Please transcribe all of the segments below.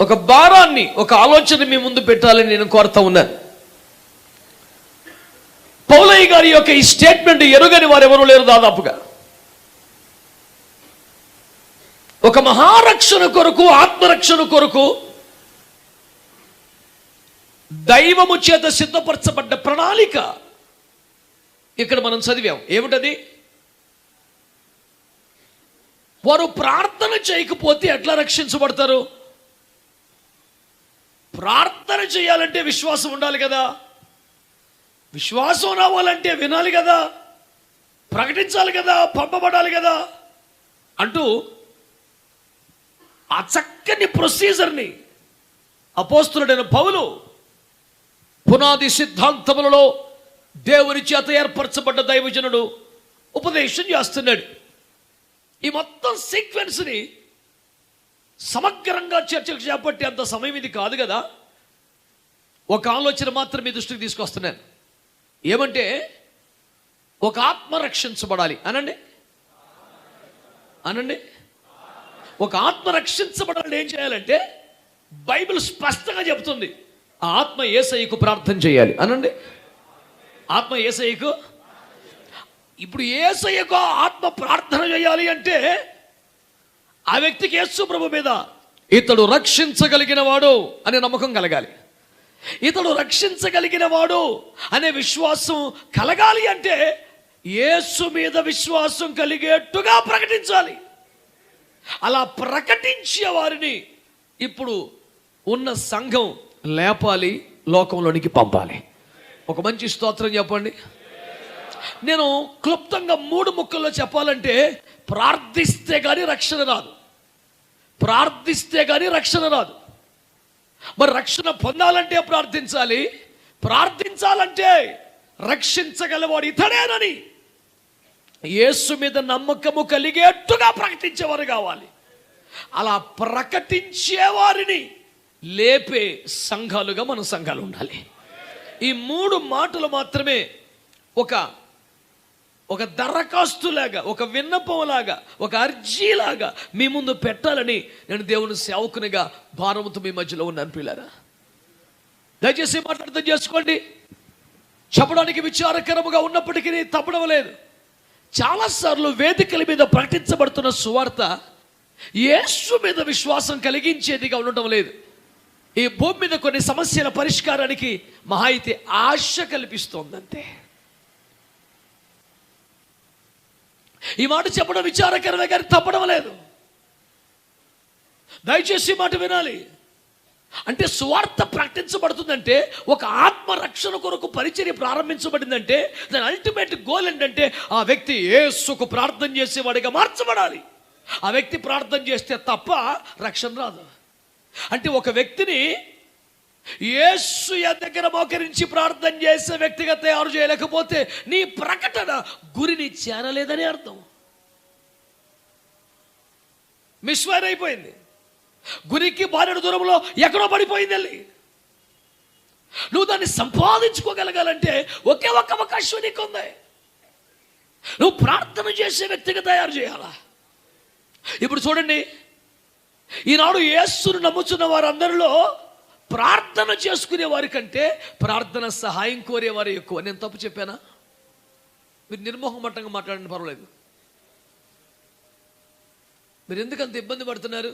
ఒక భారాన్ని, ఒక ఆలోచన మీ ముందు పెట్టాలని నేను కోరుతా ఉన్నాను. పౌలయ్య గారి యొక్క ఈ స్టేట్మెంట్ ఎరుగని వారు ఎవరు లేరు దాదాపుగా. ఒక మహారక్షణ కొరకు, ఆత్మరక్షణ కొరకు దైవము చేత సిద్ధపరచబడ్డ ప్రణాళిక ఇక్కడ మనం చదివాం. ఏమిటది? వారు ప్రార్థన చేయకపోతే ఎట్లా రక్షించబడతారు? ప్రార్థన చేయాలంటే విశ్వాసం ఉండాలి కదా, విశ్వాసం రావాలంటే వినాలి కదా, ప్రకటించాలి కదా, పంపబడాలి కదా అంటూ ఆ చక్కని ప్రొసీజర్ని అపోస్తలుడైన పౌలు పునాది సిద్ధాంతములలో దేవుని చేత ఏర్పరచబడ్డ దైవజనుడు ఉపదేశం చేస్తున్నాడు. ఈ మొత్తం సీక్వెన్స్ని సమగ్రంగా చర్చకు చేపట్టి అంత సమయం ఇది కాదు కదా. ఒక ఆలోచన మాత్రం మీ దృష్టికి తీసుకొస్తున్నాను. ఏమంటే, ఒక ఆత్మ రక్షించబడాలి అనండి, అనండి. ఒక ఆత్మ రక్షించబడాలని ఏం చేయాలంటే బైబిల్ స్పష్టంగా చెబుతుంది, ఆ ఆత్మ యేసయ్యకు ప్రార్థన చేయాలి అనండి. ఆత్మ యేసయ్యకు. ఇప్పుడు యేసయ్యకు ఆత్మ ప్రార్థన చేయాలి అంటే ఆ వ్యక్తికి యేసు ప్రభు మీద ఇతడు రక్షించగలిగిన వాడు అనే నమ్మకం కలగాలి. ఇతడు రక్షించగలిగిన వాడు అనే విశ్వాసం కలగాలి అంటే యేసు మీద విశ్వాసం కలిగేట్టుగా ప్రకటించాలి. అలా ప్రకటించే వారిని ఇప్పుడు ఉన్న సంఘం లేపాలి, లోకంలోనికి పంపాలి. ఒక మంచి స్తోత్రం చెప్పండి. నేను క్లుప్తంగా 3 ముక్కల్లో చెప్పాలంటే, ప్రార్థిస్తే కానీ రక్షణ రాదు, ప్రార్థిస్తే కానీ రక్షణ రాదు. మరి రక్షణ పొందాలంటే ప్రార్థించాలి, ప్రార్థించాలంటే రక్షించగలవాడు ఇతడేనని యేసు మీద నమ్మకము కలిగేట్టుగా ప్రకటించేవారు కావాలి. అలా ప్రకటించే వారిని లేపే సంఘాలుగా మన సంఘాలు ఉండాలి. ఈ 3 మాటలు మాత్రమే ఒక దరఖాస్తులాగా, ఒక విన్నపంలాగా, ఒక అర్జీలాగా మీ ముందు పెట్టాలని నేను దేవుని సేవకునిగా భారముతో మీ మధ్యలో ఉన్నాను. పిల్లారా, దయచేసి మాట్లాడతాం చేసుకోండి. చెప్పడానికి విచారకరముగా ఉన్నప్పటికీ తప్పడం లేదు. చాలాసార్లు వేదికల మీద ప్రకటించబడుతున్న సువార్త యేసు మీద విశ్వాసం కలిగించేదిగా ఉండటం లేదు. ఈ భూమి మీద కొన్ని సమస్యల పరిష్కారానికి మహా అయితే ఆశ కల్పిస్తోందంతే. ఈ మాట చెప్పడం విచారకరమే కానీ తప్పడం లేదు. దయచేసి మాట వినాలి. అంటే సువార్త ప్రకటించబడుతుందంటే, ఒక ఆత్మరక్షణ కొరకు పరిచర్య ప్రారంభించబడిందంటే దాని అల్టిమేట్ గోల్ ఏంటంటే ఆ వ్యక్తి యేసుకు ప్రార్థన చేసేవాడిగా మార్చబడాలి. ఆ వ్యక్తి ప్రార్థన చేస్తే తప్ప రక్షణ రాదు. అంటే ఒక వ్యక్తిని యేసు దగ్గర మోకరించి ప్రార్థన చేసే వ్యక్తిగా తయారు చేయలేకపోతే నీ ప్రకటన గురిని చేరలేదని అర్థం. మిస్ఫైర్ అయిపోయింది. గురికి బారెడు దూరంలో ఎక్కడో పడిపోయింది వెళ్ళి. నువ్వు దాన్ని సంపాదించుకోగలగాలంటే ఒకే ఒక్క అవకాశం నీకుంది. నువ్వు ప్రార్థన చేసే వ్యక్తిగా తయారు చేయాలా. ఇప్పుడు చూడండి, ఈనాడు యేసును నమ్ముతున్న వారందరిలో ప్రార్థన చేసుకునే వారి కంటే ప్రార్థన సహాయం కోరేవారు ఎక్కువ. నేను తప్పు చెప్పానా? మీరు నిర్మోహమట్టంగా మాట్లాడండి, పర్వాలేదు. మీరు ఎందుకంత ఇబ్బంది పడుతున్నారు?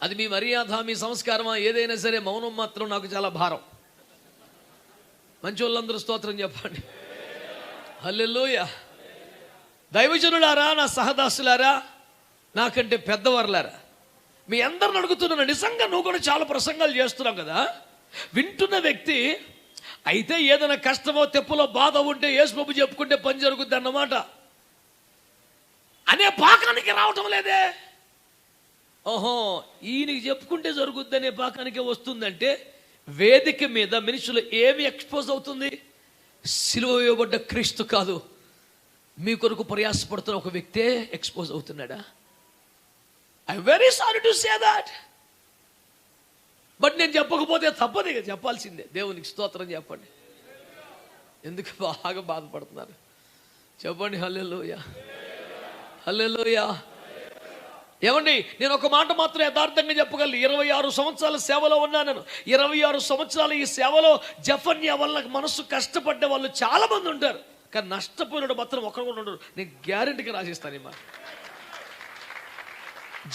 అది మీ మర్యాద, మీ సంస్కారమా, ఏదైనా సరే మౌనం మాత్రం నాకు చాలా భారం. మంచి వాళ్ళందరూ స్తోత్రం చెప్పండి. హల్లెలూయా. దైవజనులారా, నా సహదాసులారా, నాకంటే పెద్దవారులారా, మీ అందరిని అడుగుతున్నాను. నిజంగా నువ్వు కూడా చాలా ప్రసంగాలు చేస్తున్నావు కదా. వింటున్న వ్యక్తి అయితే ఏదైనా కష్టమో తెప్పులో బాధ ఉంటే యేసుబాబు చెప్పుకుంటే పని జరుగుద్ది అన్నమాట అనే పాకానికి రావటం లేదే. ఓహో, ఈయనకి చెప్పుకుంటే జరుగుద్ది అనే పాకానికే వస్తుందంటే వేదిక మీద మనుషులు ఏమి ఎక్స్పోజ్ అవుతుంది? సిలువ వేయబడ్డ క్రీస్తు కాదు, మీ కొరకు ప్రయాసపడుతున్న ఒక వ్యక్తే ఎక్స్పోజ్ అవుతున్నాడా? I very sorry to say that. But నేను చెప్పకపోతే తప్పదు, ఇక చెప్పాల్సిందే. దేవునికి స్తోత్రం చెప్పండి. ఎందుకు బాగా బాధపడుతున్నారు చెప్పండి. హల్లెలూయా, హల్లెలూయా. ఏమండి, నేను ఒక మాట మాత్రం యథార్థంగా చెప్పగలను. 26 సంవత్సరాల సేవలో ఉన్నాను. 26 సంవత్సరాలు ఈ సేవలో జెఫన్యా వల్ల మనసు కష్టపడ్డ వాళ్ళు చాలా మంది ఉంటారు, కానీ నష్టపోయినాడు మాత్రం ఒకరు కూడా ఉండరు. నేను గ్యారెంటీగా రాసిస్తాను. మా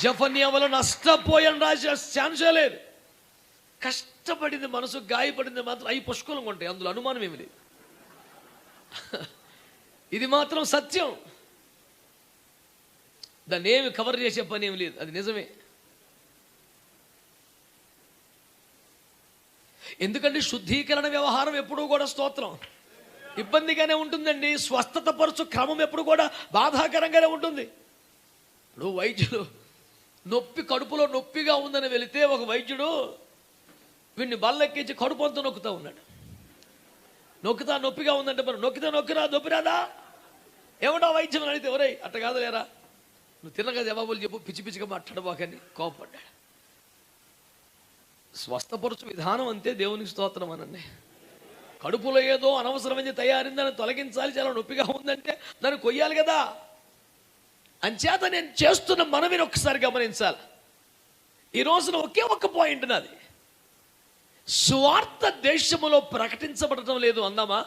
జెఫన్యా వల్ల నష్టపోయాను రాసే ఛాన్సే లేదు. కష్టపడింది, మనసు గాయపడింది మాత్రం అవి పుష్కలంగా ఉంటాయి, అందులో అనుమానం ఏమి లేదు. ఇది మాత్రం సత్యం, దాన్ని ఏమి కవర్ చేసే పని ఏమి లేదు, అది నిజమే. ఎందుకంటే శుద్ధీకరణ వ్యవహారం ఎప్పుడూ కూడా స్తోత్రం ఇబ్బందిగానే ఉంటుందండి. స్వస్థత పరచు క్రమం ఎప్పుడు కూడా బాధాకరంగానే ఉంటుంది. ఇప్పుడు వైద్యులు కడుపులో నొప్పిగా ఉందని వెళితే ఒక వైద్యుడు వీడిని బల్లెక్కించి కడుపు అంతా నొక్కుతా ఉన్నాడు. నొప్పిగా ఉందంటే మరి నొక్కిరా నొప్పిరాదా ఏమన్నా వైద్యం అడిగితే ఎవరై అట్ట కాదు లేరా, నువ్వు తిన్నగా జవాబులు చెప్పు, పిచ్చి పిచ్చిగా మాట్లాడబాకని కోపడ్డాడు. స్వస్థపరచు విధానం అంతే, దేవునికి స్తోత్రం అనండి. కడుపులో ఏదో అనవసరమైన తయారైందని తొలగించాలి, చాలా నొప్పిగా ఉందంటే దాన్ని కొయ్యాలి కదా. అంచేత నేను చేస్తున్న మనవిని ఒక్కసారి గమనించాలి. ఈ రోజున ఒకే ఒక్క పాయింట్ నాది, స్వార్థ దేశములో ప్రకటించబడటం లేదు అందామా,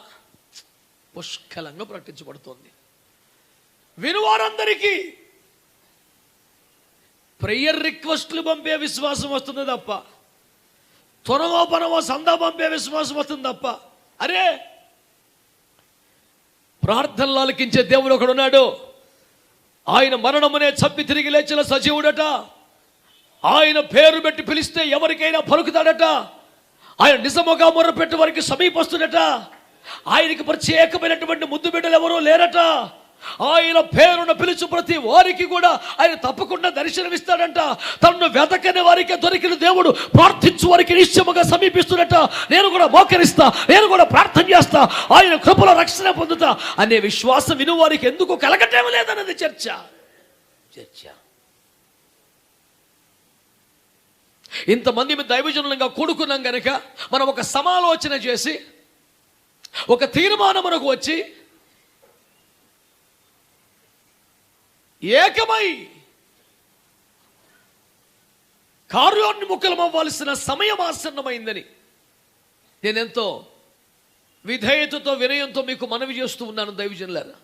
పుష్కలంగా ప్రకటించబడుతోంది. వినువారందరికీ ప్రేయర్ రిక్వెస్ట్లు పంపే విశ్వాసం వస్తుంది తప్ప, త్వరగో పనవో సందా పంపే విశ్వాసం వస్తుంది తప్ప, అరే ప్రార్థనలు ఆలకించే దేవుడు ఒకడున్నాడు, ఆయన మరణమునే చంపి తిరిగి లేచిన సజీవుడట, ఆయన పేరు పెట్టి పిలిస్తే ఎవరికైనా పలుకుతాడట, ఆయన నిజముగా మొర్రపెట్టే వారికి సమీపస్తుడట, ఆయనకి ప్రత్యేకమైనటువంటి ముద్దు బిడ్డలు ఎవరూ లేరట, ఆయన పేరును పిలుచు ప్రతి వారికి కూడా ఆయన తప్పకుండా దర్శనమిస్తాడంట. తనను వెతకని వారికి దొరికిన దేవుడు ప్రార్థించు వారికి నిశ్చయముగా సమీపిస్తున్నట. నేను కూడా మోకరిస్తా, నేను కూడా ప్రార్థన చేస్తా, ఆయన కృపలో రక్షణ పొందుతా అనే విశ్వాసం విను వారికి ఎందుకు కలగటం లేదన్నది చర్చ. ఇంతమంది దైవజనులంగా కూడుకున్నాం గనక మనం ఒక సమాలోచన చేసి ఒక తీర్మానమునకు వచ్చి ఏకమై కార్యోన్ముఖులమవ్వాల్సిన సమయం ఆసన్నమైందని నేనెంతో విధేయతతో వినయంతో మీకు మనవి చేస్తూ ఉన్నాను దైవజనులారా.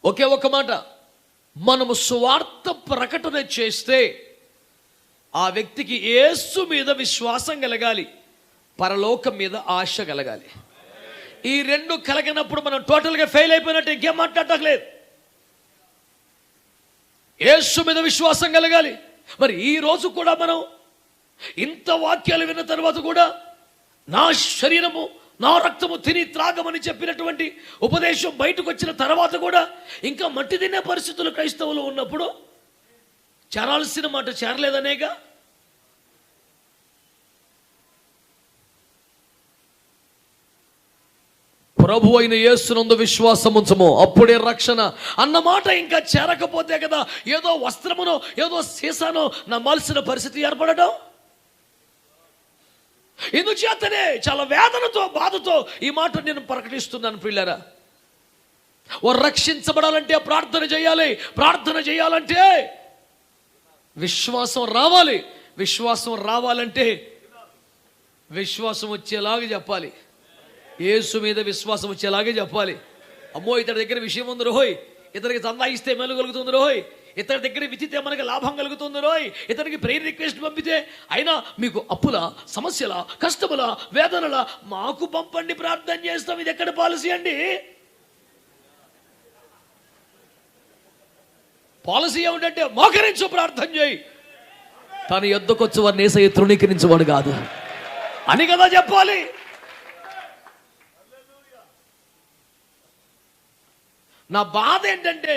ఒకే ఒక మాట, మనము స్వార్థ ప్రకటన చేస్తే ఆ వ్యక్తికి యేసు మీద విశ్వాసం కలగాలి, పరలోకం మీద ఆశ కలగాలి. ఈ రెండు కలగనప్పుడు మనం టోటల్గా ఫెయిల్ అయిపోయినట్టు ఇంకేం మాట్లాడలేదు. యేసు మీద విశ్వాసం కలగాలి. మరి ఈ రోజు కూడా మనం ఇంత వాక్యాలు విన్న తర్వాత కూడా నా శరీరము నా రక్తము తిని త్రాగమని చెప్పినటువంటి ఉపదేశం బయటకు వచ్చిన తర్వాత కూడా ఇంకా మట్టి తినే పరిస్థితులు క్రైస్తవులు ఉన్నప్పుడు చేరాల్సిన మాట చేరలేదనేగా. ప్రభు అయిన యేసునందు విశ్వాసం ఉంచము అప్పుడే రక్షణ అన్నమాట ఇంకా చేరకపోతే కదా ఏదో వస్త్రమునో ఏదో సీసానో నమ్మాల్సిన పరిస్థితి ఏర్పడటం. ఇందుచేతనే చాలా వేదనతో బాధతో ఈ మాట నేను ప్రకటిస్తున్నాను ప్రియులారా. వారు రక్షించబడాలంటే ప్రార్థన చేయాలి, ప్రార్థన చేయాలంటే విశ్వాసం రావాలి, విశ్వాసం రావాలంటే విశ్వాసం వచ్చేలాగా చెప్పాలి, యేసు మీద విశ్వాసం వచ్చేలాగే చెప్పాలి. అమ్మో ఇతడి దగ్గర విషయం ఉంది రోయ్, ఇతనికి చందా ఇస్తే మేలు కలుగుతుంది రోయ్, ఇతని దగ్గర విచితే మనకి లాభం కలుగుతుంది రోయ్, ఇతనికి ప్రేయర్ రిక్వెస్ట్ పంపితే అయినా మీకు అప్పుల సమస్యల కష్టముల వేదనల మాకు పంపండి ప్రార్థన చేస్తాం. ఇది ఎక్కడ పాలసీ అండి? పాలసీ ఏమిటంటే మోకరించు ప్రార్థన చేయి, తన యొద్దకొచ్చి వారిని యేసయ్య తృణీకరించేవాడు కాదు అని కదా చెప్పాలి. నా బాధ ఏంటంటే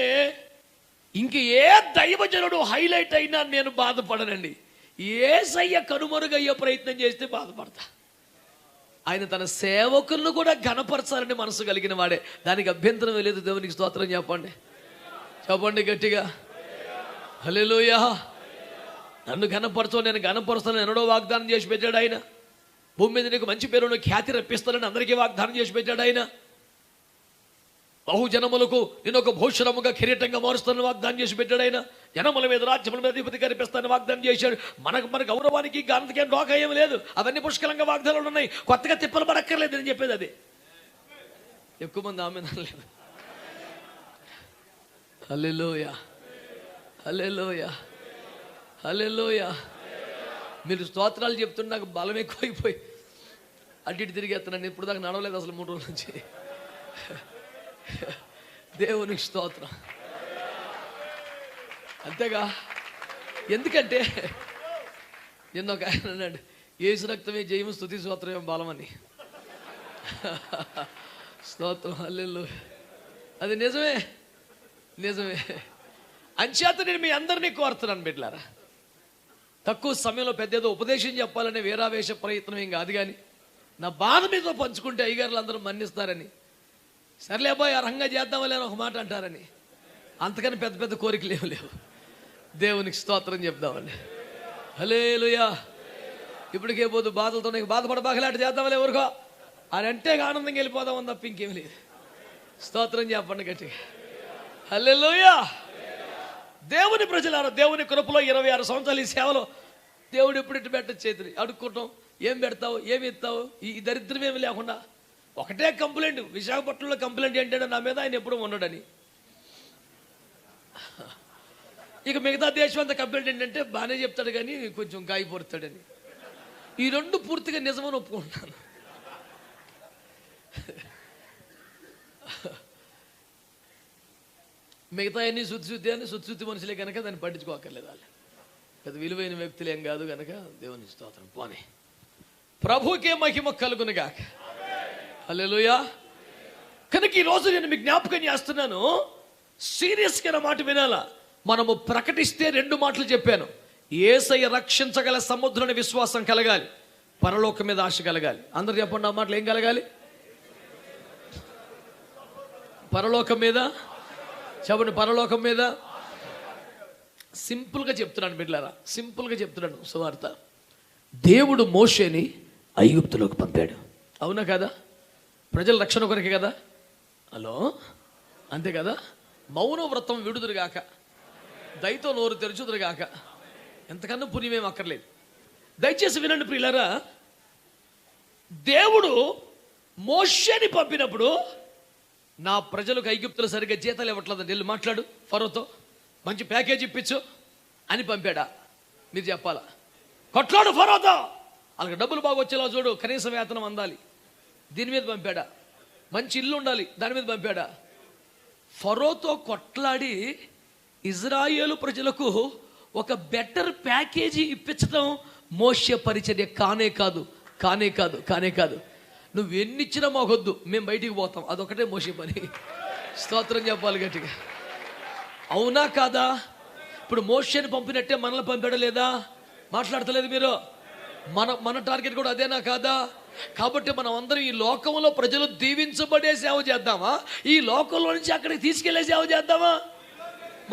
ఇంక ఏ దైవజనుడు హైలైట్ అయినా నేను బాధపడనండి, యేసయ్య కనుమరుగయ్యే ప్రయత్నం చేస్తే బాధపడతా. ఆయన తన సేవకులను కూడా ఘనపరచాలని మనసు కలిగిన వాడే, దానికి అభ్యంతరం లేదు. దేవునికి స్తోత్రం చెప్పండి, చెప్పండి గట్టిగా హల్లెలూయా. నన్ను ఘనపరచో, నేను ఘనపరుస్తానని ఎన్నడో వాగ్దానం చేసి పెట్టాడు ఆయన. భూమి మీద నీకు మంచి పేరును ఖ్యాతి రప్పిస్తానని అందరికీ వాగ్దానం చేసి పెట్టాడు ఆయన. బహుజనములకు నేను ఒక భూషణముగా కిరీటంగా మారుస్తానని వాగ్దానం చేసి పెట్టాడు ఆయన. జనముల మీద రాజ్యముల మీద అధిపతి కనిపిస్తానని వాగ్దానం చేశాడు. మన గౌరవానికి గాంధీకేం డోకా ఏం లేదు. అవన్నీ పుష్కలంగా వాగ్దానాలు ఉన్నాయి. కొత్తగా తిప్పలు పడక్కర్లేదు అని చెప్పేది. అది ఎక్కువ మంది ఆమె లేదు. హల్లెలూయా, హల్లెలూయా, హల్లెలూయా. మీరు స్తోత్రాలు చెప్తుంటే నాకు బలం ఎక్కువైపోయి అటు ఇటు తిరిగేస్తున్నాను. ఇప్పుడు దాకా నడవలేదు అసలు 3 రోజుల నుంచి. దేవునికి స్తోత్రం. అంతేగా, ఎందుకంటే నిన్న ఒక ఆయన అన్నాడు, యేసు రక్తమే జయము స్తుతి స్తోత్రమే బలమని. స్తోత్రం, హల్లెలూయా. అది నిజమే, నిజమే. అంచేత నేను మీ అందరినీ కోరుతున్నాను బిడ్డలారా, తక్కువ సమయంలో పెద్దేదో ఉపదేశం చెప్పాలనే వీరావేశ ప్రయత్నం ఏం కాదు, కానీ నా బాధ మీతో పంచుకుంటే అయ్యగారులు అందరూ మన్నిస్తారని, సర్లే బాయ్ ఆ రంగా చేద్దామని అని ఒక మాట అంటారని. అంతకని పెద్ద పెద్ద కోరికలు ఏమి లేవు. దేవునికి స్తోత్రం చెప్దామండి. హల్లెలూయా. ఇప్పటికే పోదు బాధలతో నీకు బాధపడబాగలాంటి చేద్దామలే ఊరుకో అని అంటే ఆనందంగా వెళ్ళిపోదామని తప్ప ఇంకేం లేదు. స్తోత్రం చెప్పండి గట్టిగా. హల్లెలూయా. దేవుని ప్రజలారా, దేవుని కృపలో 26 సంవత్సరాలు ఈ సేవలో దేవుడు ఎప్పుడు ఇటు పెట్ట చేతులు అడుక్కుంటాం. ఏం పెడతావు, ఏమి ఇస్తావు, ఈ దరిద్రం ఏమి లేకుండా ఒకటే కంప్లైంట్. విశాఖపట్నంలో కంప్లైంట్ ఏంటంటే నా మీద ఆయన ఎప్పుడు ఉండడని. ఇక మిగతా దేశం అంతా కంప్లైంట్ ఏంటంటే బాగానే చెప్తాడు కానీ కొంచెం గాయపడుతాడని. ఈ 2 పూర్తిగా నిజమని ఒప్పుకుంటాను. మిగతా అన్ని శుద్ధి అని శుద్ధి మనుషులే కనుక దాన్ని పట్టించుకోకర్లేదు. వాళ్ళు పెద్ద విలువైన వ్యక్తులు ఏం కాదు కనుక దేవుని స్తోత్రం. పోనీ ప్రభుకే మహిమ కలుగునుగాక. హల్లెలూయా. కనుక ఈరోజు నేను మీకు జ్ఞాపకం చేస్తున్నాను, సీరియస్గా నా మాట వినాలా. మనము ప్రకటిస్తే 2 మాటలు చెప్పాను. యేసయ్య రక్షించగల సముద్రాన్ని విశ్వాసం కలగాలి, పరలోకం మీద ఆశ కలగాలి. అందరూ చెప్పండి ఆ మాటలు. ఏం కలగాలి? పరలోకం మీద చెప్పండి. పరలోకం మీద. సింపుల్గా చెప్తున్నాను బిడ్డలారా, సింపుల్గా చెప్తున్నాను సువార్త. దేవుడు మోషేని ఐగుప్తులోకి పంపాడు, అవునా కదా? ప్రజల రక్షణ కొరకే కదా. హలో, అంతే కదా. మౌన వ్రతం విడుదురుగాక, దయతో నోరు తెరుచుదురుగాక. ఎంతకన్నా పుణ్యమేం అక్కర్లేదు. దయచేసి వినండి ప్రియులారా. దేవుడు మోషేని పంపినప్పుడు నా ప్రజలకు ఐగుప్తులు సరిగ్గా జీతాలు ఇవ్వట్లేదని వెళ్ళి మాట్లాడు ఫరోతో, మంచి ప్యాకేజ్ ఇప్పించు అని పంపాడా? మీరు చెప్పాలా? కొట్లాడు ఫరోతో, వాళ్ళకి డబ్బులు బాగా వచ్చేలా చూడు, కనీస వేతనం అందాలి, దీని మీద పంపాడా? మంచి ఇల్లు ఉండాలి, దాని మీద పంపాడా? ఫరోతో కొట్లాడి ఇజ్రాయేలు ప్రజలకు ఒక బెటర్ ప్యాకేజీ ఇప్పించడం మోషే పరిచర్య కానే కాదు, కానే కాదు, కానే కాదు. నువ్వు ఎన్ని ఇచ్చినా మాకొద్దు, మేము బయటికి పోతాం, అదొకటే మోసే పని. స్తోత్రం చెప్పాలి గట్టిగా. అవునా కాదా? ఇప్పుడు మోషేని పంపినట్టే మనల్ని పంపాడా లేదా? మాట్లాడతలేదు మీరు. మన టార్గెట్ కూడా అదేనా కాదా? కాబట్టి మనం అందరం ఈ లోకంలో ప్రజలు దీవించబడే సేవ చేద్దామా, ఈ లోకంలో నుంచి అక్కడికి తీసుకెళ్లే సేవ చేద్దామా?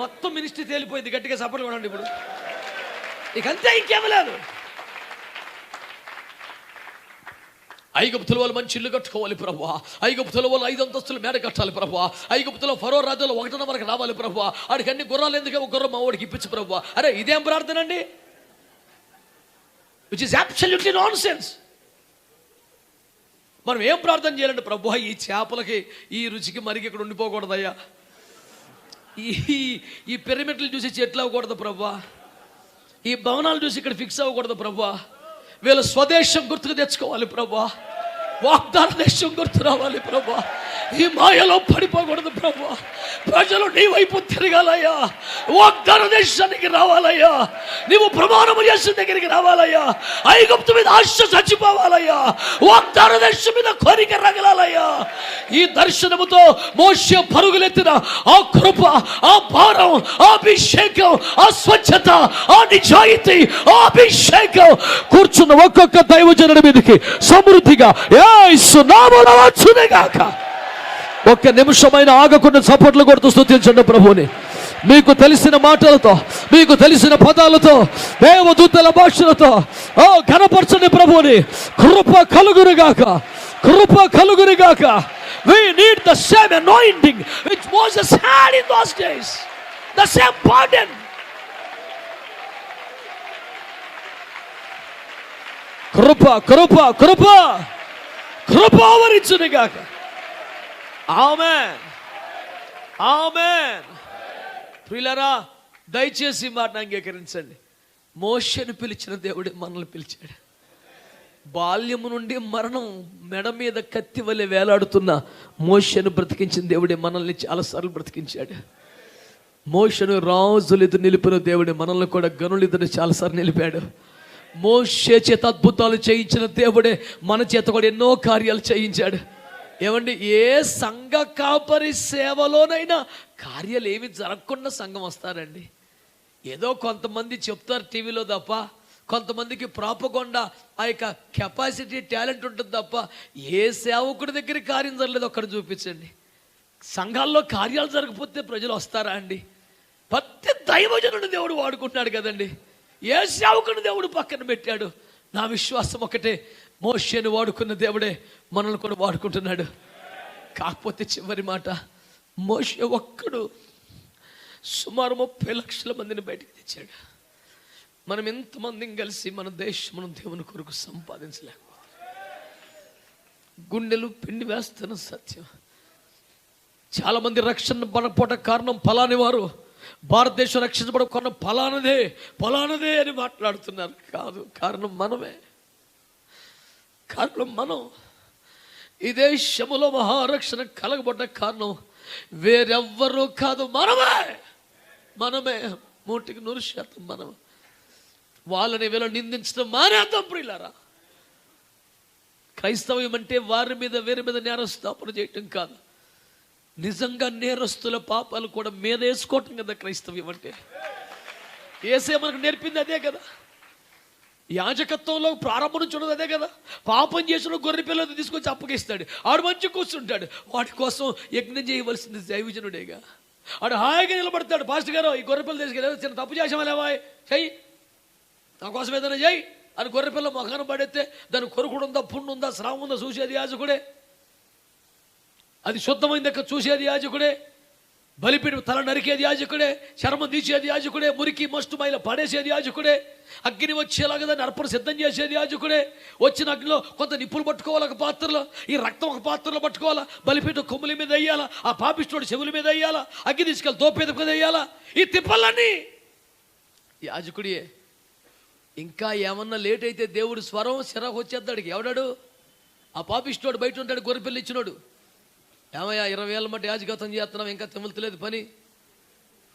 మొత్తం మినిస్ట్రీ తేలిపోయింది. గట్టిగా సపోర్ట్ కొనండి ఇప్పుడు. ఇకంతే, ఇంకేమీ లేదు. ఐగుప్తుల వాళ్ళు మంచి ఇల్లు కట్టుకోవాలి ప్రభువా, ఐగుప్తుల వాళ్ళు 5 అంతస్తులు మేడ కట్టాలి ప్రభువా, ఐగుప్తులో ఫరో రాజ్యంలో 1 వరకు రావాలి ప్రభువా, ఆడికి అన్ని గుర్రాలు ఎందుకు, ఒక గుర్రం మా వాడికి ఇప్పించు ప్రభువా. అరే ఇదేం ప్రార్థన అండి? Which is absolutely non sense. మనం ఏం ప్రార్థన చేయాలంటే, ప్రభువా ఈ చేపలకి ఈ రుచికి మరికి ఇక్కడ ఉండిపోకూడదయ్యా, ఈ పిరమిడ్లు చూసి చెట్లు అవ్వకూడదు ప్రభువా, ఈ భవనాలు చూసి ఇక్కడ ఫిక్స్ అవ్వకూడదు ప్రభువా, వీళ్ళ స్వదేశం గుర్తుకు తెచ్చుకోవాలి ప్రభువా, వాగ్దాన దేశం గుర్తు రావాలి ప్రభువా, ఈ మాయలో పడిపోకూడదు ప్రభువా, ప్రజలు నీ వైపు తిరగాలయ్యా, వాగ్దాన దేశానికి రావాలయ్యా, నీవు ప్రమాణము చేసిన దగ్గరికి రావాలయ్యా, ఐగుప్తు మీద ఆశ చచ్చిపోవాలయ్యా, వాగ్దాన దేశం మీద కోరిక రగలాలయ్యా. ఈ దర్శనముతో మోషే పరుగులెత్తిన ఆ కృప, ఆ భారం, ఆ అభిషేకం, ఆ స్వచ్ఛత, ఆ నిజాయితీ, ఆ అభిషేకం కూర్చున్న ఒక్కొక్క దైవజనుడి మీదకి సమృద్ధిగా యేసు నామములో వచ్చునుగాక. ఒక్క నిమిషమైన ఆగకుండా చప్పట్లు కొడుతూ స్తుతించండి ప్రభువుని. మీకు తెలిసిన మాటలతో, మీకు తెలిసిన పదాలతో, దేవదూతల భాషలతో ఘనపరచండి ప్రభువుని. కృప కలుగునుగాక, కృప కలుగునుగాక. We need the same anointing which Moses had in those days. The same pardon. కృప కృప కృప కృప ఆవరించునుగాక. ఆమేన్ ఆమేన్. ప్రియులారా, దయచేసి మాట అంగీకరించండి. మోషేను పిలిచిన దేవుడే మనల్ని పిలిచాడు. బాల్యము నుండి మరణం మెడ మీద కత్తి వలె వేలాడుతున్న మోషేను బ్రతికించిన దేవుడే మనల్ని చాలాసార్లు బ్రతికించాడు. మోషేను రాజులు ఎదురు నిలిపిన దేవుడే మనల్ని కూడా గనులు ఎదురు చాలాసార్లు నిలిపాడు. మోషే చేత అద్భుతాలు చేయించిన దేవుడే మన చేత కూడా ఎన్నో కార్యాలు చేయించాడు. ఏమండి, ఏ సంఘ కాపరి సేవలోనైనా కార్యాలు ఏమి జరగకుండా సంఘం వస్తారండి. ఏదో కొంతమంది చెప్తారు టీవీలో తప్ప, కొంతమందికి ప్రాపగొండా ఆ యొక్క కెపాసిటీ టాలెంట్ ఉంటుంది తప్ప, ఏ సేవకుడి దగ్గర కార్యం జరగలేదు ఒక్కడ చూపించండి. సంఘాల్లో కార్యాలు జరగకపోతే ప్రజలు వస్తారా అండి? ప్రతి దైవజనుడు దేవుడు వాడుకుంటున్నాడు కదండి. ఏ సేవకుని దేవుడు పక్కన పెట్టాడు. నా విశ్వాసం ఒకటే, మోషేను వాడుకున్న దేవుడే మనల్ని కూడా వాడుకుంటున్నాడు. కాకపోతే చివరి మాట, మోషే ఒక్కడు సుమారు 30 లక్షల మందిని బయటికి తెచ్చాడు. మనం ఎంతమందిని కలిసి మన దేశం దేవుని కొరకు సంపాదించలేకపోతే, గుండెలు పిండి వేస్తున్న సత్యం. చాలా మంది రక్షణ పడకపోవట కారణం ఫలాని వారు, భారతదేశం రక్షించబడకున్న ఫలానదే అని మాట్లాడుతున్నారు. కాదు, కారణం మనమే. కారణం మనం. ఈ దేశములో మహారక్షణ కలగబడ్డ కారణం వేరెవ్వరూ కాదు, మనమే 100% మనం. వాళ్ళని వీళ్ళ నిందించడం మానేద్దాం ప్రియులారా. క్రైస్తవ్యం అంటే వారి మీద వేరే మీద నేరస్థాపన చేయటం కాదు, నిజంగా నేరస్తుల పాపాలు కూడా మీద వేసుకోవటం కదా క్రైస్తవ్యం అంటే. యేసే మనకు నేర్పింది అదే కదా. యాజకత్వంలో ప్రారంభం నుంచి ఉన్నది అదే కదా. పాపం చేసిన గొర్రె పిల్లలు తీసుకొచ్చి అప్పగిస్తాడు, ఆడు మంచి కూర్చుంటాడు. వాడి కోసం యజ్ఞం చేయవలసింది దైవజనుడేగా. ఆడు హాయిగా నిలబడతాడు. పాస్టర్ గారు, ఈ గొర్రె పిల్లలు తీసుకెళ్ళి చిన్న తప్పు చేసామా లేవా, చెయ్యి, నా కోసం ఏదైనా చెయ్యి అని గొర్రె పిల్ల మొఖాన పడేస్తే దాని కొరుకుడు ఉందా, పుండు ఉందా, స్రావం ఉందా చూసేది యాజకుడే. అది శుద్ధమైంది దగ్గర చూసేది యాజకుడే. బలిపీఠం తల నరికేది యాజకుడే. చర్మం తీసేది యాజకుడే. మురికి మస్టు మైల పడేసేది యాజకుడే. అగ్ని వచ్చేలాగా దాన్ని అర్పణ సిద్ధం చేసేది యాజకుడే. వచ్చిన అగ్నిలో కొంత నిప్పులు పట్టుకోవాలి ఒక పాత్రలో, ఈ రక్తం ఒక పాత్రలో పట్టుకోవాలా, బలిపీఠం కొమ్ముల మీద వేయాలా, ఆ పాపిష్టోడు చెవుల మీద వేయాలా, అగ్ని తీసుకెళ్ళి తోపేద మీద వేయాలా. ఈ తిప్పలన్నీ యాజకుడియే. ఇంకా ఏమన్నా లేట్ అయితే దేవుడు స్వరం సిరకు వచ్చేద్దాడికి. ఎవడాడు? ఆ పాపిష్టోడు బయట ఉంటాడు, గొర్రెపిల్ల ఇచ్చినోడు. ఏమయ్యా 20 ఏళ్ళ మట్టి యాజకత్వం చేస్తున్నాం, ఇంకా తెములుతలేదు పని,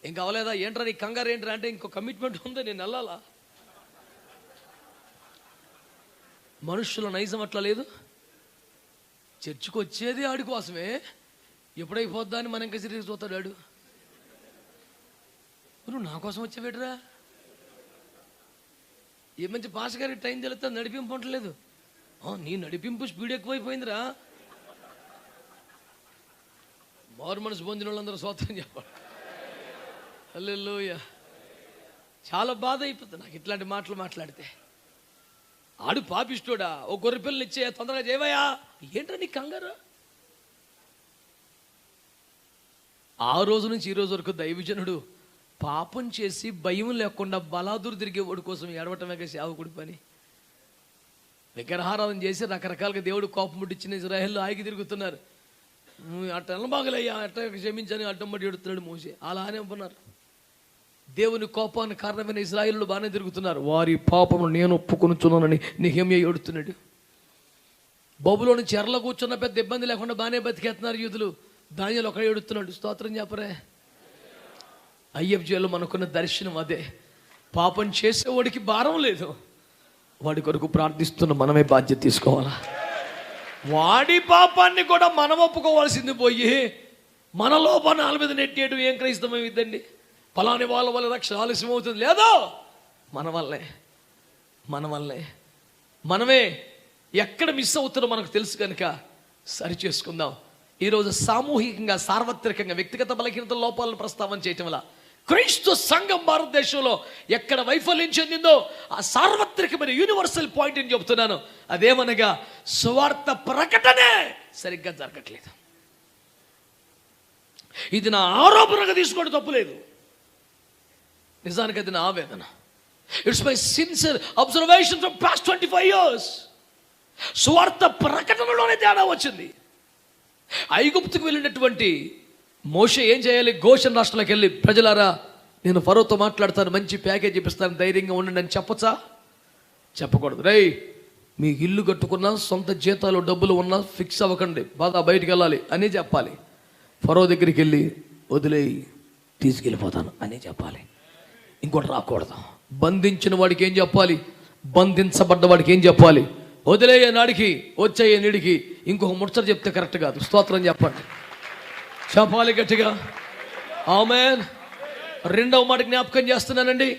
ఇంకా అవలేదా, ఏంట్రా నీ కంగారు ఏంట్రా అంటే, ఇంకో కమిట్మెంట్ ఉంది, నేను వెళ్ళాలా. మనుషుల నైజం అట్లా లేదు. చర్చికి వచ్చేది ఆడి కోసమే, ఎప్పుడైపోద్దా అని మనం ఇంకా తిరిగి చూస్తాడు ఆడు. నువ్వు నా కోసం వచ్చేవేట్రా, ఏ మంచి పాస్ గారికి టైం తెలుస్తా, నడిపింపు ఉండలేదు. నీ నడిపింపు స్పీడ్ ఎక్కువైపోయిందిరా. మారు మనసు పొందిన వాళ్ళందరూ స్తోత్రం చెప్పాలి. హల్లెలూయా. చాలా బాధ అయిపోతుంది నాకు ఇట్లాంటి మాటలు మాట్లాడితే. ఆడు పాపిష్టోడా, ఓ గొర్రె పిల్లలు ఇచ్చే, తొందరగా చేయవయా, ఏంట్రా నీ కంగారు. ఆ రోజు నుంచి ఈ రోజు వరకు దైవజనుడు పాపం చేసి భయం లేకుండా బలాదురు తిరిగేవాడు కోసం ఏడవటమే సేవకుడి పని. విగ్రహారాధన చేసి రకరకాలుగా దేవుడు కోపం ముట్టించిన ఇజ్రాయెల్లో ఆగి తిరుగుతున్నారు. అట్ట బాగలయ్యా, అట్ట క్షమించని అడ్డం పట్టి ఎడుతున్నాడు మోషే. అలానే ఉన్నారు. దేవుని కోపానికి కారణమైన ఇజ్రాయేలు బాగానే తిరుగుతున్నారు. వారి పాపము నేను ఒప్పుకొనుచున్నానని నెహెమ్యా ఎడుతున్నాడు. బబులోని చెరలో కూర్చున్న పెద్ద ఇబ్బంది లేకుండా బాగానే బతికేస్తున్నారు యూదులు. దానియేలు ఒకడే ఎడుతున్నాడు. స్తోత్రం చెప్పరే. ఐఎఫ్జేలో మనకున్న దర్శనం అదే. పాపం చేసేవాడికి భారం లేదు, వాడి కొరకు ప్రార్థిస్తున్న మనమే బాధ్యత తీసుకోవాలా. వాడి పాపాన్ని కూడా మనం ఒప్పుకోవాల్సింది పోయి మన లోపాన్ని వాళ్ళ మీద నెట్టేయడం ఏం క్రైస్తవం ఇద్దండి. ఫలాని వాళ్ళ వల్ల రక్షణ ఆలస్యం అవుతుంది, లేదో మన వల్లే మనమే ఎక్కడ మిస్ అవుతుందో మనకు తెలుసు కనుక సరి చేసుకుందాం. ఈరోజు సామూహికంగా, సార్వత్రికంగా వ్యక్తిగత బలహీనత లోపాలను ప్రస్తావన చేయటం వల్ల క్రైస్తవ సంఘం భారతదేశంలో ఎక్కడ వైఫల్యం చెందిందో ఆ సార్వత్రికమైన యూనివర్సల్ పాయింట్ అని చెబుతున్నాను. అదేమనగా సువార్త ప్రకటనే సరిగ్గా జరగట్లేదు. ఇది నా ఆరోపణగా తీసుకోవడం తప్పులేదు, నిజానికి అది నా ఆవేదన. It's my sincere observation from past 25 years. సువార్త ప్రకటనలోనే తేడా వచ్చింది. ఐగుప్తుకు వెళ్ళినటువంటి మోషే ఏం చేయాలి? గోషెన్ రాష్ట్రంలోకి వెళ్ళి, ప్రజలారా నేను ఫరోతో మాట్లాడతాను, మంచి ప్యాకేజ్ ఇప్పిస్తాను, ధైర్యంగా ఉండండి అని చెప్పచ్చా? చెప్పకూడదు. రేయ్, మీ ఇల్లు కట్టుకున్నా, సొంత జీతాలు డబ్బులు ఉన్నా ఫిక్స్ అవ్వకండి, బాగా బయటికి వెళ్ళాలి అని చెప్పాలి. ఫరో దగ్గరికి వెళ్ళి వదిలేయి, తీసుకెళ్ళిపోతాను అని చెప్పాలి. ఇంకోటి రాకూడదు. బంధించిన వాడికి ఏం చెప్పాలి? బంధించబడ్డ వాడికి ఏం చెప్పాలి? వదిలేయ నాడికి, వచ్చేయ నీడికి. ఇంకొక ముచ్చట చెప్తే కరెక్ట్ కాదు. స్తోత్రం చెప్పండి, చెప్పాలి గట్టిగా. ఆమేన్. రెండవ మాట జ్ఞాపకం చేస్తున్నానండి.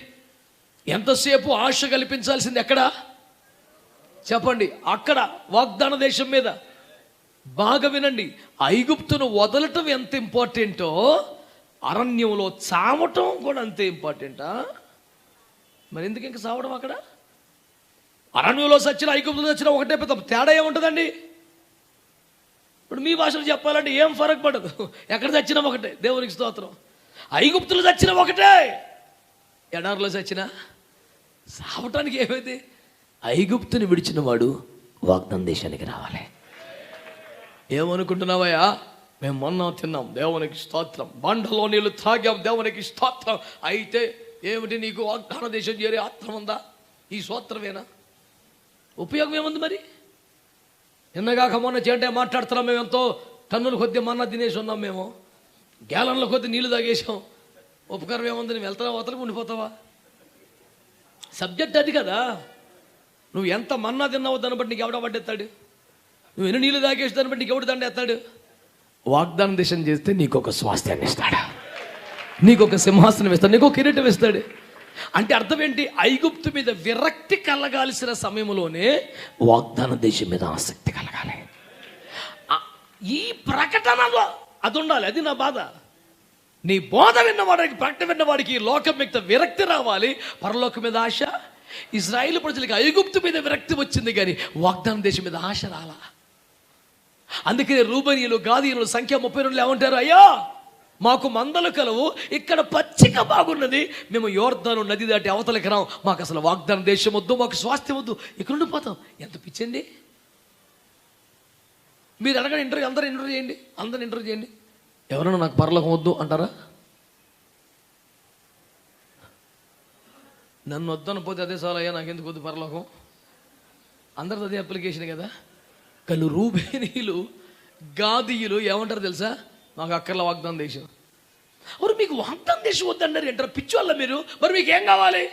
ఎంతసేపు ఆశ కల్పించాల్సింది ఎక్కడ? చెప్పండి, అక్కడ వాగ్దాన దేశం మీద. బాగా వినండి, ఐగుప్తును వదలటం ఎంత ఇంపార్టెంటో అరణ్యంలో చావటం కూడా అంతే ఇంపార్టెంటా? మరి ఎందుకు ఇంకా చావడం? అక్కడ అరణ్యంలో చచ్చిన, ఐగుప్తులో చచ్చిన ఒకటే, పెద్ద తేడా ఏముంటుందండి? ఇప్పుడు మీ భాషలో చెప్పాలంటే ఏం ఫరక్ పడదు, ఎక్కడ చచ్చినా ఒకటే. దేవునికి స్తోత్రం. ఐగుప్తులు చచ్చిన ఒకటే, ఎడారిలో చచ్చినా చావటానికి ఏమైంది? ఐగుప్తుని విడిచిన వాడు వాగ్దాన దేశానికి రావాలి. ఏమనుకుంటున్నావయ్యా? మేము మొన్న తిన్నాం, దేవునికి స్తోత్రం. బండలో నీళ్ళు త్రాగాం, దేవునికి స్తోత్రం. అయితే ఏమిటి, నీకు వాగ్దాన దేశం చేరే ఆత్మ ఉందా? ఈ స్తోత్రమేనా? ఉపయోగం ఏముంది మరి? నిన్నగాక మొన్న చేంటే మాట్లాడుతున్నాం. మేము ఎంతో టన్నుల కొద్ది మన్నా తినేసి ఉన్నాం, మేము గ్యాలన్ల కొద్ది నీళ్లు తాగేసాం. ఉపకారం ఏముంది? నువ్వు వెళ్తావా, అవతలకు ఉండిపోతావా? సబ్జెక్ట్ అది కదా. నువ్వు ఎంత మన్నా తిన్నావో దాన్ని బట్టి నీకు ఎవడ పడ్డెత్తాడు? నువ్వు ఎన్ని నీళ్ళు తాగేసి దాన్ని బట్టి నీకు ఎవడు దండెత్తాడు? వాగ్దానం దేశం చేస్తే నీకు ఒక స్వాస్థ్యాన్ని ఇస్తాడు, నీకు ఒక సింహాసనం ఇస్తాడు, నీకు ఒక కిరీటం ఇస్తాడు. అంటే అర్థం ఏంటి? ఐగుప్తు మీద విరక్తి కలగాల్సిన సమయంలోనే వాగ్దాన దేశం మీద ఆసక్తి కలగాలి. ఈ ప్రకటనలో అది ఉండాలి. అది నా బాధ. నీ బోధ విన్నవాడికి, ప్రకటన విన్నవాడికి లోకం మీద విరక్తి రావాలి, పరలోకం మీద ఆశ. ఇజ్రాయేలు ప్రజలకి ఐగుప్తు మీద విరక్తి వచ్చింది, కానీ వాగ్దాన దేశం మీద ఆశ రాలా. అందుకనే రూబనీయులు, గాదీయులు సంఖ్య 32 ఏమంటారు? అయ్యా, మాకు మందలు కలవు, ఇక్కడ పచ్చిక బాగున్నది, మేము యోర్దాను నది దాటి అవతలకి రాం, మాకు అసలు వాగ్దాన దేశం వద్దు, మాకు స్వాస్థ్యం వద్దు, ఇక్కడ ఉండిపోతాం. ఎంత పిచ్చండి! మీరు అడగండి, అందరూ ఇంటర్వ్యూ చేయండి, అందరూ ఇంటర్వ్యూ చేయండి. ఎవరైనా నాకు పరలోకం వద్దు అంటారా? నన్ను వద్దను పోతే అదే చాలు, అయ్యా నాకు ఎందుకు వద్దు పరలోకం. అందరిది అదే అప్లికేషన్ కదా. కానీ రూబేనీయులు, గాదీయులు ఏమంటారు తెలుసా? మాకు అక్కర్ల వాగ్దాన దేశం. మరి మీకు వాగ్దాన దేశం వద్దన్నారు అంటారు, పిచ్చి వల్ల మీరు. మరి మీకు ఏం కావాలి?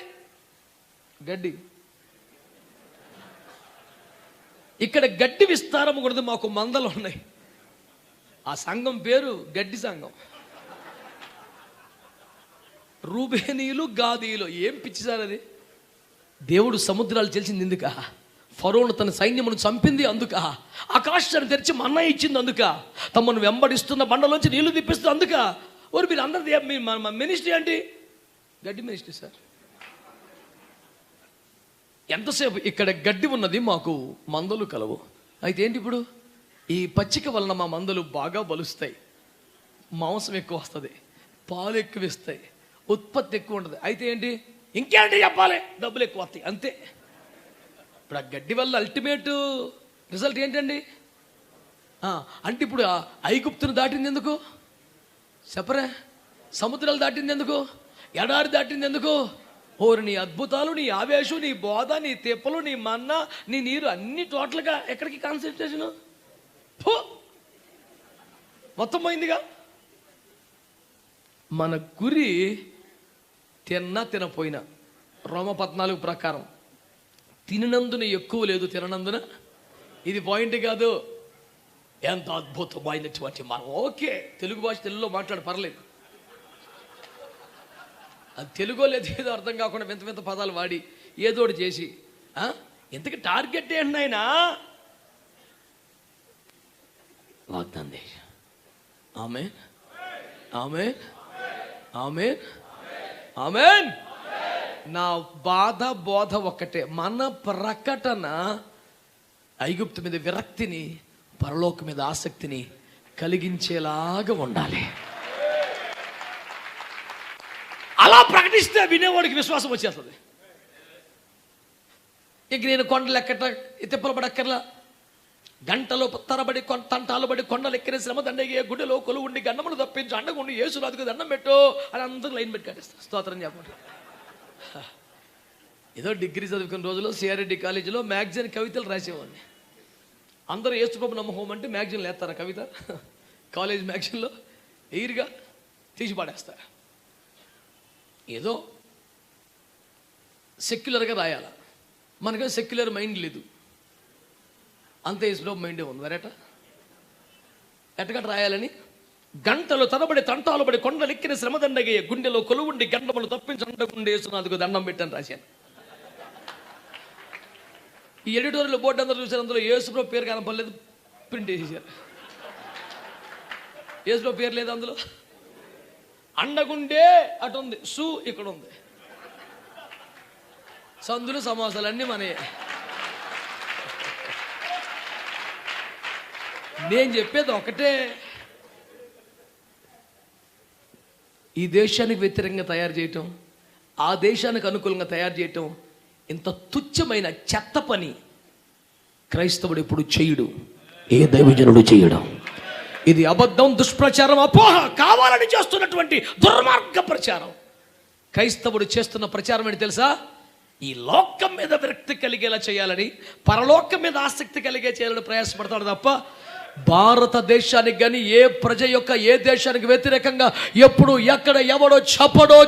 గడ్డి. ఇక్కడ గడ్డి విస్తారం కూడా మాకు మందలు ఉన్నాయి. ఆ సంఘం పేరు గడ్డి సంఘం. రూబేనీయులు, గాదీయులు. ఏం పిచ్చి సార్ అది? దేవుడు సముద్రాలు తెలిసింది ఎందుక? ఫరోను తన సైన్యమును చంపింది అందుక? ఆకాశాన్ని తెరిచి మన్నా ఇచ్చింది అందుక? తమను వెంబడిస్తున్న బండలోంచి నీళ్లు తిప్పిస్తుంది అందుక? ఓరు మీరు అందరిది మినిస్ట్రీ ఏంటి? గడ్డి మినిస్ట్రీ సార్. ఎంతసేపు ఇక్కడ గడ్డి ఉన్నది, మాకు మందలు కలవు. అయితే ఏంటి ఇప్పుడు? ఈ పచ్చిక వలన మా మందలు బాగా బలుస్తాయి, మాంసం ఎక్కువ వస్తుంది, పాలు ఎక్కువ ఇస్తాయి, ఉత్పత్తి ఎక్కువ ఉంటుంది. అయితే ఏంటి? ఇంకేంటి చెప్పాలి? డబ్బులు ఎక్కువ వస్తాయి, అంతే. ఇప్పుడు ఆ గడ్డి వల్ల అల్టిమేట్ రిజల్ట్ ఏంటండి? అంటే ఇప్పుడు ఐగుప్తును దాటింది ఎందుకు? చెప్పరే. సముద్రాలు దాటింది ఎందుకు? ఎడారి దాటింది ఎందుకు? ఓరు నీ అద్భుతాలు, నీ ఆవేశం, నీ బోధ, నీ తెప్పలు, నీ మన్నా, నీ నీరు అన్ని టోటల్గా ఎక్కడికి కాన్సన్ట్రేషన్? మొత్తం పోయిందిగా. మన గురి తిన్నా తినపోయినా రోమ 14 ప్రకారం తినందున ఎక్కువ లేదు, తిననందున. ఇది పాయింట్ కాదు. ఎంత అద్భుతమైనటువంటి మనం. ఓకే, తెలుగు భాష తెలుగులో మాట్లాడి పర్లేదు. అది తెలుగో లేదు ఏదో అర్థం కాకుండా వింత వింత పదాలు వాడి ఏదోటి చేసి ఇంతకీ టార్గెట్ ఏంటి ఆయన? వాగ్దానం దేశం. ఆమేన్, ఆమేన్, ఆమేన్, ఆమేన్. నా బాధ బోధ ఒక్కటే, మన ప్రకటన ఐగుప్తు మీద విరక్తిని, పరలోకం మీద ఆసక్తిని కలిగించేలాగా ఉండాలి. అలా ప్రకటిస్తే వినేవాడికి విశ్వాసం వచ్చేస్తుంది. ఇక నేను కొండలు ఎక్కట తిప్పలు పడక్కర్లా, గంటలో తరబడి తంటాలు పడి కొండలు ఎక్కిన శ్రమ దండగే గుడిలో కొలువుండి గన్నములు తప్పించి అండగుండి యేసునాథుకు దండం పెట్టు అని అందరూ లైన్ పెట్టి కట్టేస్తారు. స్తోత్రం చెప్పండి. ఏదో డిగ్రీ చదువుకున్న రోజుల్లో సిఆర్రెడ్డి కాలేజీలో మ్యాగజైన్ కవితలు రాసేవాడిని. అందరూ యేసుప్రభు నమ్మహోం అంటే మ్యాగజైన్లు వేస్తారా కవిత? కాలేజ్ మ్యాగజైన్లో ఎయిర్గా తీసి పాడేస్తారు. ఏదో సెక్యులర్గా రాయాల, మనకు సెక్యులర్ మైండ్ లేదు, అంత యేసుప్రభు మైండే ఉంది. మరేట ఎట్టగట్ట రాయాలని గంటలు తరబడి తంటాలు పడి కొండలెక్కిన శ్రమదండగే గుండెలో కొలువుండి గండములు తప్పించండకుండి యేసునాథుకు దండం పెట్టని రాశాను. ఈ ఎడిటోరియల్ బోర్డు అందరూ చూసారు, అందులో యేసుప్రభు పేరు కనపడలేదు, ప్రింట్ వేసేసారు. యేసుప్రభు పేరు లేదు అందులో. అండగుండే అటు ఉంది, సు ఇక్కడ ఉంది, సందులు సమాసాలు అన్నీ మనయే. నేను చెప్పేది ఒకటే, ఈ దేశానికి వ్యతిరేకంగా తయారు చేయటం, ఆ దేశానికి అనుకూలంగా తయారు చేయటం ఇంత తుచ్చమైన చెత్త పని క్రైస్తవుడు ఎప్పుడు చేయడు, ఏ దైవజనుడు చేయడం. ఇది అబద్ధం, దుష్ప్రచారం, అపోహ, కావాలని చేస్తున్నటువంటి దుర్మార్గ ప్రచారం. క్రైస్తవుడు చేస్తున్న ప్రచారం ఏంటి తెలుసా? ఈ లోకం మీద విరక్తి కలిగేలా చేయాలని, పరలోకం మీద ఆసక్తి కలిగే చేయాలని ప్రయాసపడతాడు తప్ప భారతదేశానికి కానీ ఏ ప్రజ యొక్క ఏ దేశానికి వ్యతిరేకంగా ఎప్పుడు ఎక్కడ ఎవడో చెప్పడో.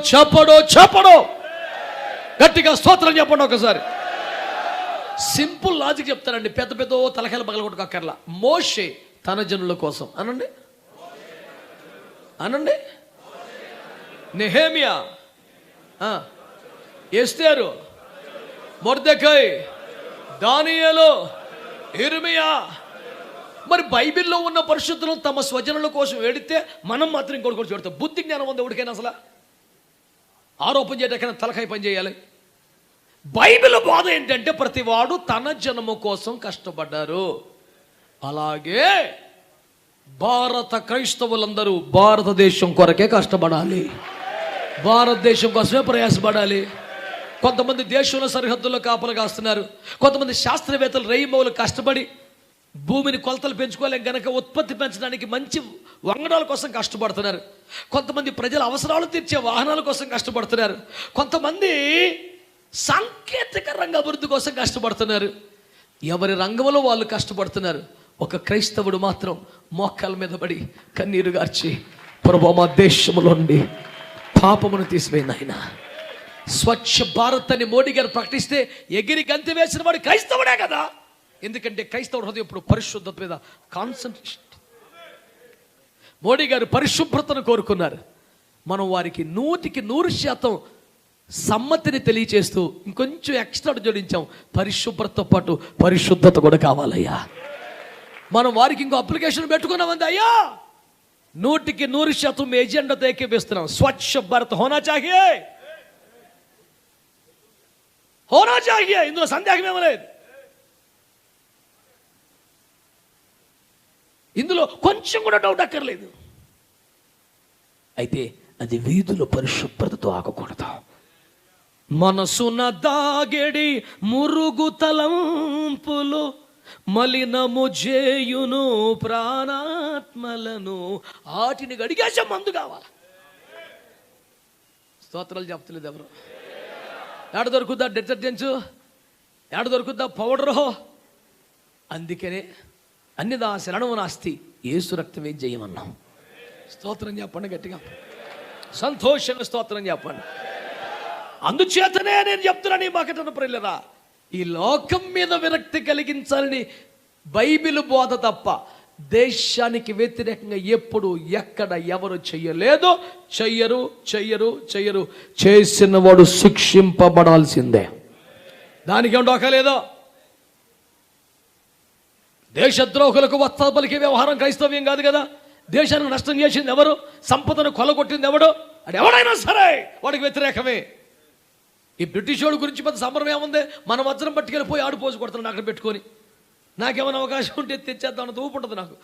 గట్టిగా స్తోత్రం చెప్పండి ఒకసారి. సింపుల్ లాజిక్ చెప్తానండి, పెద్ద పెద్ద తలకాయలు పగలగొట్టుకోక్కర్లా. మోషే తన జనుల కోసం అనండి. నెహేమియా, ఎస్తేరు, మొర్దెకై, దానియేలు, ఇర్మియా. మరి బైబిల్లో ఉన్న పరిశుద్ధులు తమ స్వజనుల కోసం ఏడితే మనం మాత్రం ఇంకోటి కూడా చూడతాం. బుద్ధి జ్ఞానం ఉంది ఎవరికైనా? అసలు ఆరోపణ చేయడానికైనా తలకాయ పని చేయాలి. బైబిల్ బోధ ఏంటంటే ప్రతివాడు తన జనము కోసం కష్టపడ్డారు. అలాగే భారత క్రైస్తవులందరూ భారతదేశం కొరకే కష్టపడాలి, భారతదేశం కోసమే ప్రయాసపడాలి. కొంతమంది దేశంలో సరిహద్దుల్లో కాపలు కాస్తున్నారు, కొంతమంది శాస్త్రవేత్తలు రైమౌలు కష్టపడి భూమిని కొలతలు పెంచుకోలేం గనక ఉత్పత్తి పెంచడానికి మంచి వంగడాల కోసం కష్టపడుతున్నారు. కొంతమంది ప్రజల అవసరాలు తీర్చే వాహనాల కోసం కష్టపడుతున్నారు. కొంతమంది సాంకేతిక రంగ అభివృద్ధి కోసం కష్టపడుతున్నారు. ఎవరి రంగంలో వాళ్ళు కష్టపడుతున్నారు. ఒక క్రైస్తవుడు మాత్రం మోకాల మీద పడి కన్నీరు గార్చి, ప్రభువా మా దేశంలో నుండి పాపమును తీసివేయండి ఆయన. స్వచ్ఛ భారత్ అని మోడీ గారు ప్రకటిస్తే ఎగిరి గంతి వేసిన వాడు క్రైస్తవుడే కదా. ఎందుకంటే క్రైస్తవుడు హృదయం ఇప్పుడు పరిశుద్ధత మీద కాన్సన్ట్రేషన్. మోడీ గారు పరిశుభ్రతను కోరుకున్నారు. మనం వారికి 100% సమ్మతిని తెలియచేస్తూ ఇంకొంచెం ఎక్స్ట్రా జోడించాం. పరిశుభ్రతతో పాటు పరిశుద్ధత కూడా కావాలయ్యా. మనం వారికి ఇంకో అప్లికేషన్ పెట్టుకున్నామంది, అయ్యా 100% మీ ఎజెండాతో ఏకీపిస్తున్నాం. స్వచ్ఛ భారత్ హోనా చాహియే, ఇందులో సందేహం ఏమీ లేదు. ఇందులో కొంచెం కూడా డౌట్ అక్కర్లేదు. అయితే అది వీధుల పరిశుభ్రతతో ఆగకూడదు. మనసున దాగెడి మురుగు తలంపులు మలినము చేయును ప్రాణాత్మలను, ఆటిని గడిగేసే మందు కావాలి. స్తోత్రాలు చెప్తలేదు ఎవరు. ఏడ దొరుకుద్దా డిటర్జెంట్స్, ఏడ దొరుకుద్దా పౌడరు? అందుకనే అన్నిదా శరణము నాస్తి, యేసు రక్తమే జయమన్నాం. స్తోత్రం చెప్పండి గట్టిగా, సంతోషంగా స్తోత్రం చెప్పండి. అందుచేతనే నేను చెప్తున్నాను ఈ మాకటన ప్రియులరా, ఈ లోకం మీద విరక్తి కలిగించాలని బైబిల్ బోధ తప్ప దేశానికి వ్యతిరేకంగా ఎప్పుడు ఎక్కడ ఎవరు చెయ్యలేదు, చెయ్యరు. చేసిన వాడు శిక్షింపబడాల్సిందే, దానికి ఏం డోకలేదో. దేశద్రోహులకు వస్త్ర పలికే వ్యవహారం క్రైస్తవ్యం కాదు కదా. దేశానికి నష్టం చేసింది ఎవరు? సంపదను కొలగొట్టింది ఎవడు? అది ఎవడైనా సరే వాడికి వ్యతిరేకమే. ఈ బ్రిటిష్ వాడి గురించి పెద్ద సంబరం ఏముంది? మన వజ్రం పట్టుకెళ్ళిపోయి ఆడిపోసి కొడుతున్నాను అక్కడ పెట్టుకొని. నాకేమైనా అవకాశం ఉంటే తెచ్చేద్దామని తూపు ఉంటుంది నాకు.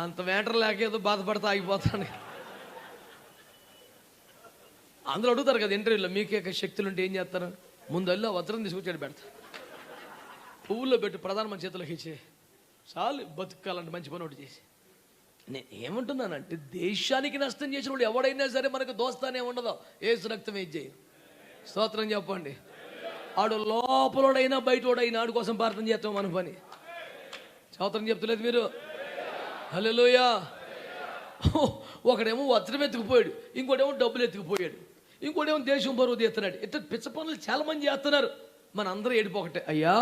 అంత వేటర్ లేకేదో బాధపడతా ఆగిపోతాను. అందరూ అడుగుతారు కదా ఇంటర్వ్యూలో, మీకే శక్తులు ఉంటే ఏం చేస్తారు? ముందు వెళ్ళి వజ్రం తీసుకొచ్చాడు పెడతారు, పువ్వుల్లో పెట్టి ప్రధానమంత్రి చేతులకు ఇచ్చే చాలు బతుకాలంటే మంచి పని ఒకటి చేసి. నేను ఏమంటున్నానంటే, దేశానికి నష్టం చేసిన వాడు ఎవడైనా సరే మనకు దోస్తానే ఉండదు. ఏసు రక్తం చేయి. స్తోత్రం చెప్పండి. ఆడు లోపలోడైనా బయటోడైనా ఆడు కోసం ప్రార్థన చేస్తాం మన పని. స్తోత్రం చెప్తలేదు మీరు? హల్లెలూయా. ఒకడేమో వజ్రం ఎత్తుకుపోయాడు, ఇంకోటేమో డబ్బులు ఎత్తుకుపోయాడు, ఇంకోటేమో దేశం బరువు తీస్తున్నాడు. ఇట్లా పిచ్చ పనులు చాలా మంది చేస్తున్నారు. మన అందరూ ఏడిపోకటే, అయ్యా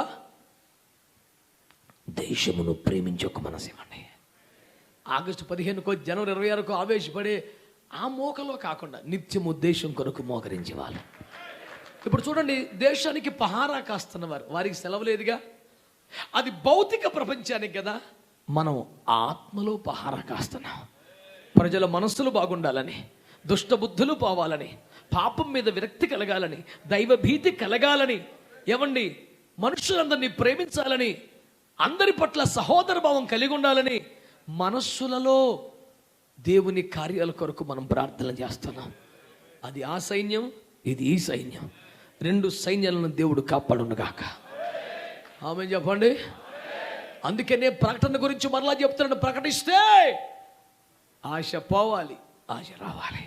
దేశమును ప్రేమించే ఒక మనసు ఇవ్వండి. ఆగస్టు 15కో జనవరి 26కో ఆవేశపడే ఆ మోకలో కాకుండా నిత్యము దేశం కొరకు మోకరించేవాళ్ళు. ఇప్పుడు చూడండి, దేశానికి పహారా కాస్తున్నవారు, వారికి సెలవు లేదుగా. అది భౌతిక ప్రపంచానికి కదా. మనం ఆత్మలో పహారా కాస్తున్నాం. ప్రజల మనస్సులు బాగుండాలని, దుష్ట బుద్ధులు పోవాలని, పాపం మీద విరక్తి కలగాలని, దైవభీతి కలగాలని, ఏమండి మనుషులందరినీ ప్రేమించాలని, అందరి పట్ల సహోదర భావం కలిగి ఉండాలని మనస్సులలో దేవుని కార్యాల కొరకు మనం ప్రార్థన చేస్తున్నాం. అది ఆ సైన్యం, ఇది ఈ సైన్యం. 2 సైన్యాలను దేవుడు కాపాడునుగాక. ఆమేన్ చెప్పండి. అందుకనే ప్రకటన గురించి మరలా చెప్తున్నాను, ప్రకటిస్తే ఆశ పోవాలి, ఆశ రావాలి.